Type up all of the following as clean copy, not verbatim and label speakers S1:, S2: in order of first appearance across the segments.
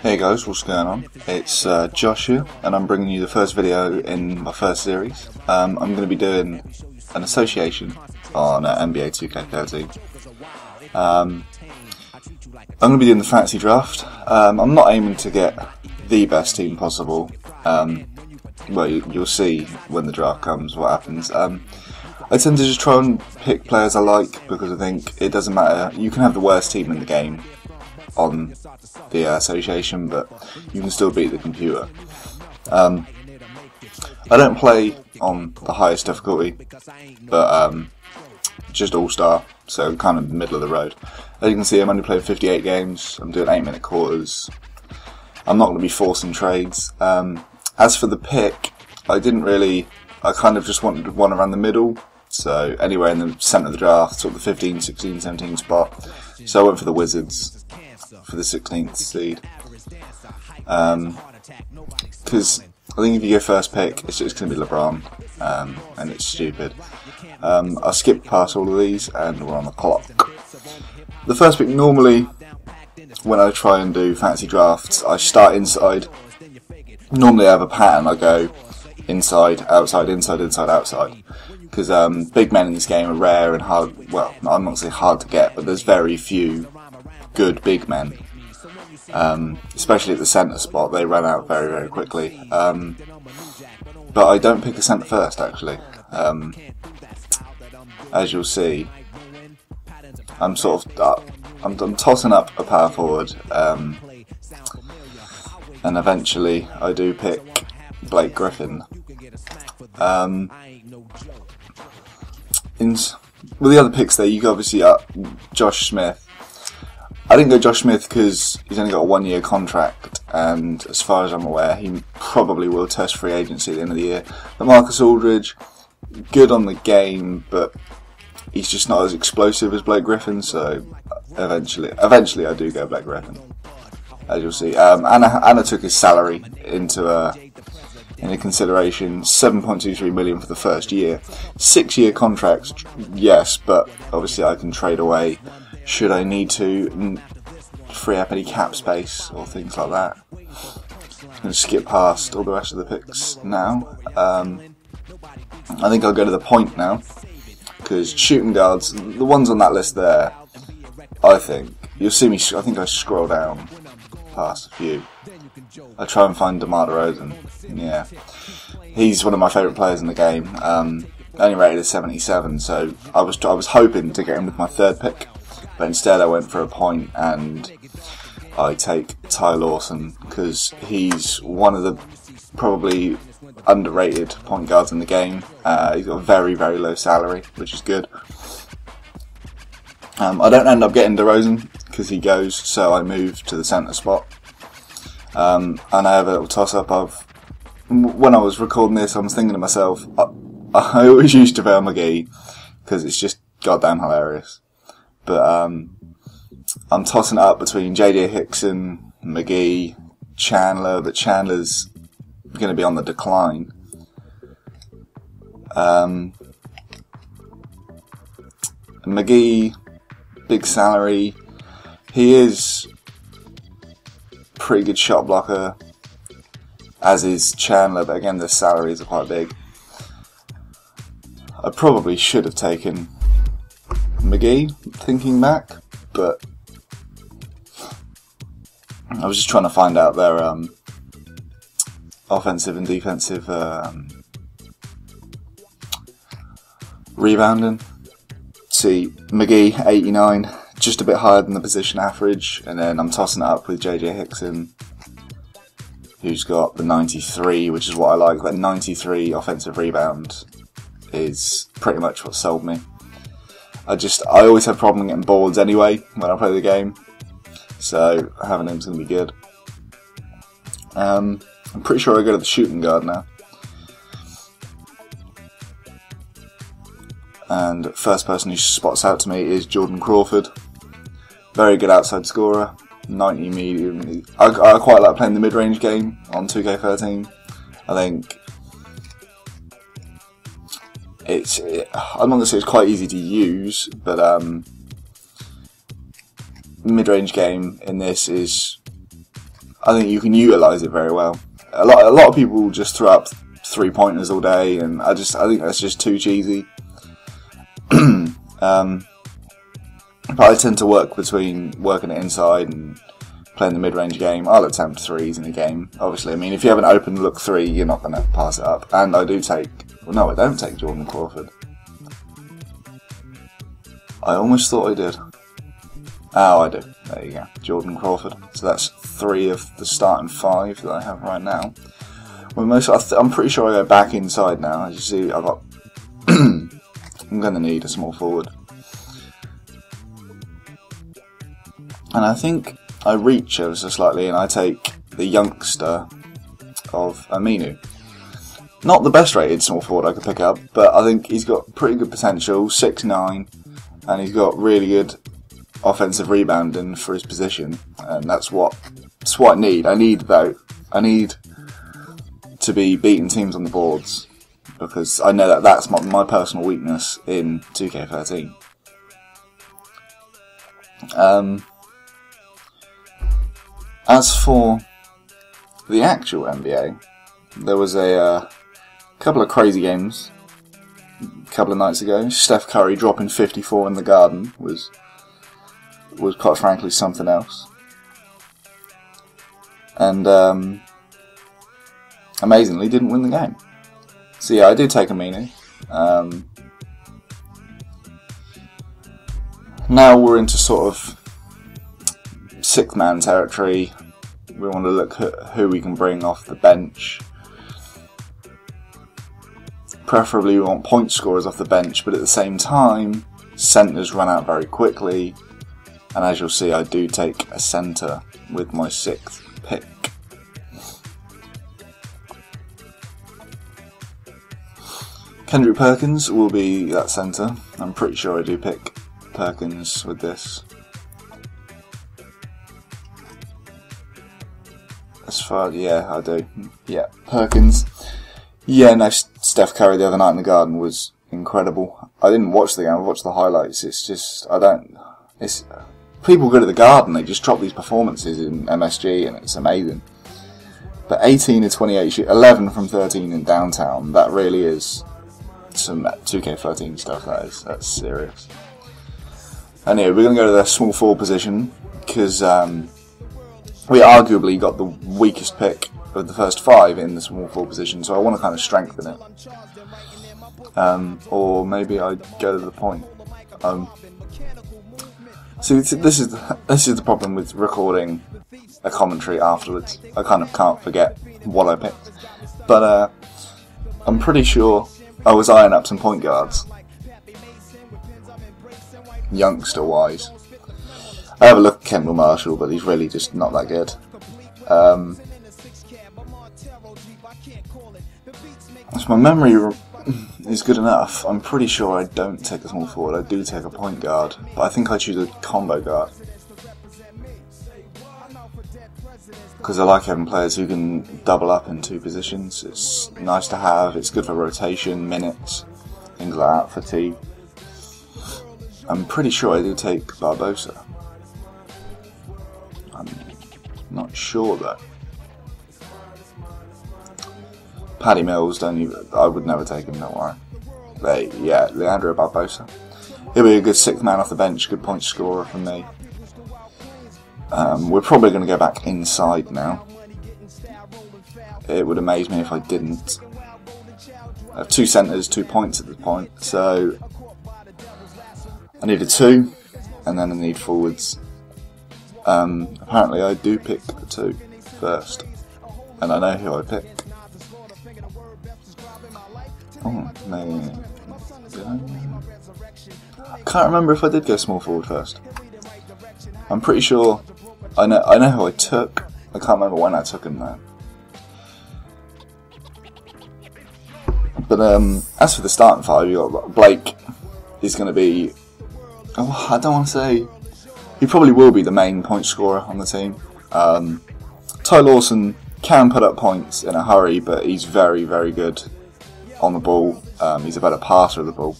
S1: Hey guys, what's going on? It's Josh here, and I'm bringing you the first video in my first series. I'm going to be doing an association on NBA 2K13. I'm going to be doing the fantasy draft. I'm not aiming to get the best team possible. Well, you'll see when the draft comes what happens. I tend to just try and pick players I like because I think it doesn't matter. You can have the worst team in the game on the association, but you can still beat the computer. I don't play on the highest difficulty, but just all-star, so kind of middle of the road. As you can see, I'm only playing 58 games. I'm doing 8-minute quarters. I'm not going to be forcing trades. As for the pick, I kind of just wanted one around the middle, so anywhere in the centre of the draft, sort of the 15, 16, 17 spot. So I went for the Wizards for the 16th seed. Because I think if you go first pick, it's just going to be LeBron, and it's stupid. I'll skip past all of these and we're on the clock. The first pick, normally when I try and do fantasy drafts, I start inside. Normally I have a pattern. I go inside, outside, inside, inside, outside. Because big men in this game are rare and hard, well, I'm not going to say hard to get, but there's very few good big men. Especially at the centre spot, they run out very, very quickly. But I don't pick a centre first, actually. As you'll see, I'm I'm tossing up a power forward, and eventually I do pick Blake Griffin. With the other picks there, you can obviously up Josh Smith. I didn't go Josh Smith because he's only got a 1-year contract, and as far as I'm aware, he probably will test free agency at the end of the year. But Marcus Aldridge, good on the game, but he's just not as explosive as Blake Griffin, so eventually I do go Blake Griffin, as you'll see. Anna took his salary into consideration, $7.23 million for the first year. 6-year contracts, yes, but obviously I can trade away should I need to free up any cap space or things like that. I'm going to skip past all the rest of the picks now. I think I'll go to the point now, because shooting guards, the ones on that list there, I think, you'll see me, I think I scroll down past a few. I try and find DeMar DeRozan. Yeah, he's one of my favourite players in the game. Only rated as 77, so I was hoping to get him with my third pick, but instead I went for a point and I take Ty Lawson because he's one of the probably underrated point guards in the game. He's got a very, very low salary, which is good. I don't end up getting DeRozan because he goes, so I move to the centre spot. And I have a little toss-up of, when I was recording this, I was thinking to myself, I always use JaVale McGee because it's just goddamn hilarious. But I'm tossing it up between J.J. Hickson, McGee, Chandler, but Chandler's going to be on the decline. McGee, big salary. He is pretty good shot blocker, as is Chandler, but again the salaries are quite big. I probably should have taken McGee, thinking back, but I was just trying to find out their offensive and defensive rebounding. See, McGee 89, just a bit higher than the position average, and then I'm tossing it up with J.J. Hickson, who's got the 93, which is what I like. That 93 offensive rebound is pretty much what sold me. I always have a problem getting boards anyway when I play the game, so having him's going to be good. I'm pretty sure I go to the shooting guard now. And first person who spots out to me is Jordan Crawford. Very good outside scorer, 90 medium. I quite like playing the mid-range game on 2K13. I think I'm not going to say it's quite easy to use, but mid-range game in this is I think you can utilise it very well. A lot of people just throw up 3-pointers all day, and I think that's just too cheesy. But I tend to work between working it inside and playing the mid-range game. I'll attempt threes in the game, obviously. I mean, if you have an open look three, you're not going to pass it up. And I do take... Well, no, I don't take Jordan Crawford. I almost thought I did. Oh, I do. There you go. Jordan Crawford. So that's 3 of the starting 5 that I have right now. Well, I'm pretty sure I go back inside now. As you see, I've got... I'm going to need a small forward. And I think I reach ever so slightly and I take the youngster of Aminu. Not the best rated small forward I could pick up, but I think he's got pretty good potential, 6'9", and he's got really good offensive rebounding for his position, and that's what I need. I need to be beating teams on the boards, because I know that that's my personal weakness in 2K13. As for the actual NBA, there was a couple of crazy games a couple of nights ago. Steph Curry dropping 54 in the Garden was quite frankly something else. And amazingly didn't win the game. So yeah, I do take Aminu. Now we're into sort of sixth man territory. We want to look at who we can bring off the bench. Preferably we want point scorers off the bench, but at the same time, centres run out very quickly. And as you'll see, I do take a centre with my 6th pick. Kendrick Perkins will be that centre. I'm pretty sure I do pick Perkins with this. Yeah, I do. Yeah, Perkins. Yeah, no, Steph Curry the other night in the Garden was incredible. I didn't watch the game, I watched the highlights. It's just, people go to the Garden, they just drop these performances in MSG and it's amazing. But 18 of 28, 11 from 13 in downtown, that really is some 2K13 stuff, that's serious. Anyway, we're going to go to the small forward position, because we arguably got the weakest pick of the first 5 in the small forward position, so I want to kind of strengthen it. Or maybe I go to the point. See, this is the problem with recording a commentary afterwards. I kind of can't forget what I picked. But I'm pretty sure I was eyeing up some point guards, youngster-wise. I have a look at Kendall Marshall, but he's really just not that good. If my memory is good enough, I'm pretty sure I don't take a small forward, I do take a point guard, but I think I choose a combo guard. Because I like having players who can double up in 2 positions. It's nice to have, it's good for rotation, minutes, things like that, fatigue. I'm pretty sure I do take Barbosa. I'm not sure though. Paddy Mills, I would never take him, don't worry. Yeah, Leandro Barbosa. He'll be a good 6th man off the bench, good point scorer from me. We're probably going to go back inside now. It would amaze me if I didn't. I have 2 centres, 2 points at this point, so I need a 2, and then I need forwards. Apparently I do pick the 2 first, and I know who I pick. Oh, maybe. I can't remember if I did go small forward first. I'm pretty sure I know who I took. I can't remember when I took him though. But as for the starting 5, you got Blake. He's going to be. Oh, I don't want to say. He probably will be the main point scorer on the team. Ty Lawson can put up points in a hurry, but he's very, very good on the ball. He's a better passer of the ball.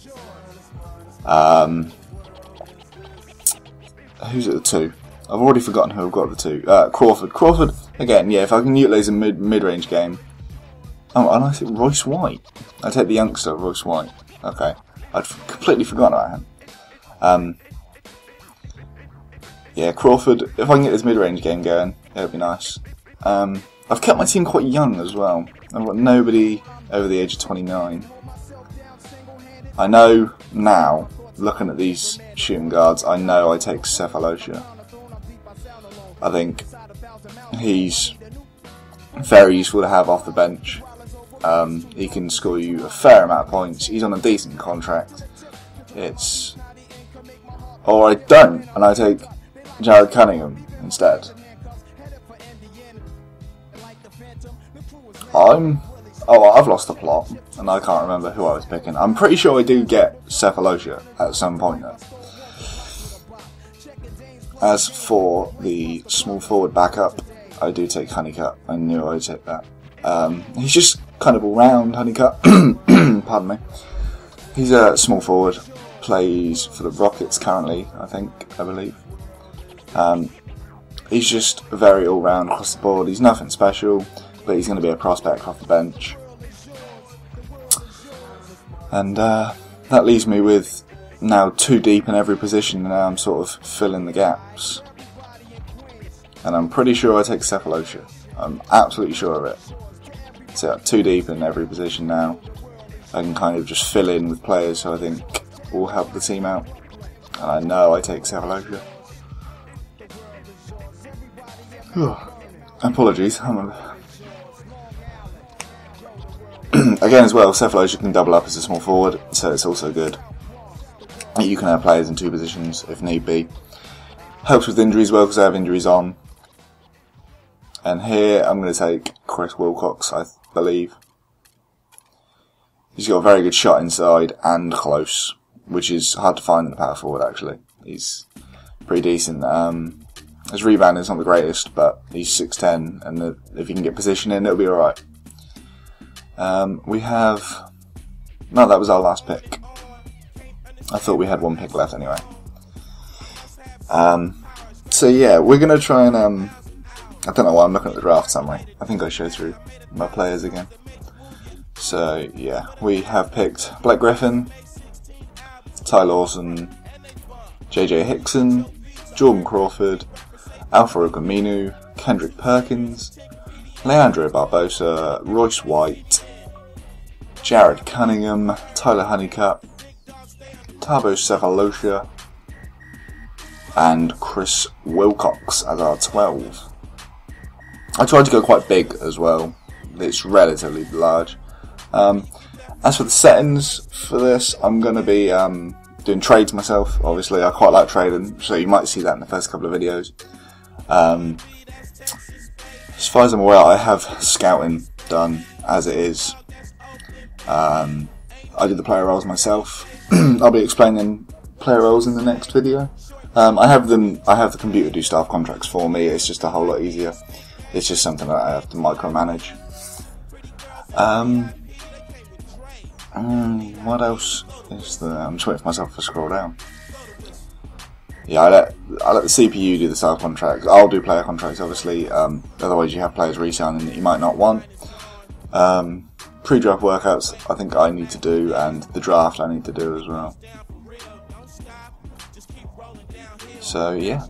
S1: Who's at the 2? I've already forgotten who I've got at the 2. Crawford. Crawford Again, yeah, if I can utilise a mid-range game. Oh, and I think Royce White. I take the youngster, Royce White. Okay, I'd completely forgotten about him. Yeah, Crawford. If I can get this mid-range game going, it'd be nice. I've kept my team quite young as well. I've got nobody over the age of 29. I know now, looking at these shooting guards, I know I take Sefolosha. I think he's very useful to have off the bench. He can score you a fair amount of points. He's on a decent contract. Or I don't, and I take Jared Cunningham instead. I've lost the plot, and I can't remember who I was picking. I'm pretty sure I do get Sefolosha at some point though. As for the small forward backup, I do take Honeycutt. I knew I'd take that. He's just kind of all-round Honeycutt. Pardon me. He's a small forward. Plays for the Rockets currently, I believe. He's just very all-round across the board. He's nothing special, but he's going to be a prospect off the bench. And that leaves me with now 2 deep in every position, and now I'm sort of filling the gaps. And I'm pretty sure I take Sefolosha. I'm absolutely sure of it. So 2 deep in every position now. I can kind of just fill in with players who I think will help the team out. And I know I take Sefolosha. Apologies. Again as well, Sefolosha can double up as a small forward, so it's also good. You can have players in 2 positions if need be. Helps with injuries well because I have injuries on. And here I'm going to take Chris Wilcox, I believe. He's got a very good shot inside and close, which is hard to find in the power forward actually. He's pretty decent. His rebound is not the greatest, but he's 6'10", and if he can get position in, it'll be alright. We have... No, that was our last pick. I thought we had 1 pick left anyway. So yeah, we're going to try and... I don't know why I'm looking at the draft summary. I think I show through my players again. So yeah, we have picked Blake Griffin, Ty Lawson, JJ Hickson, Jordan Crawford, Al-Farouq Aminu, Kendrick Perkins, Leandro Barbosa, Royce White, Jared Cunningham, Tyler Honeycutt, Thabo Sefolosha, and Chris Wilcox as our 12. I tried to go quite big as well. It's relatively large. As for the settings for this, I'm going to be doing trades myself. Obviously, I quite like trading, so you might see that in the first couple of videos. As far as I'm aware, I have scouting done as it is. I did the player roles myself. I'll be explaining player roles in the next video. I have the computer do staff contracts for me. It's just a whole lot easier. It's just something that I have to micromanage. What else is there? I'm just waiting for myself to scroll down. Yeah, I let the CPU do the staff contracts. I'll do player contracts, obviously. Otherwise, you have players resigning that you might not want. Pre-draft workouts, I think I need to do, and the draft I need to do as well. So yeah,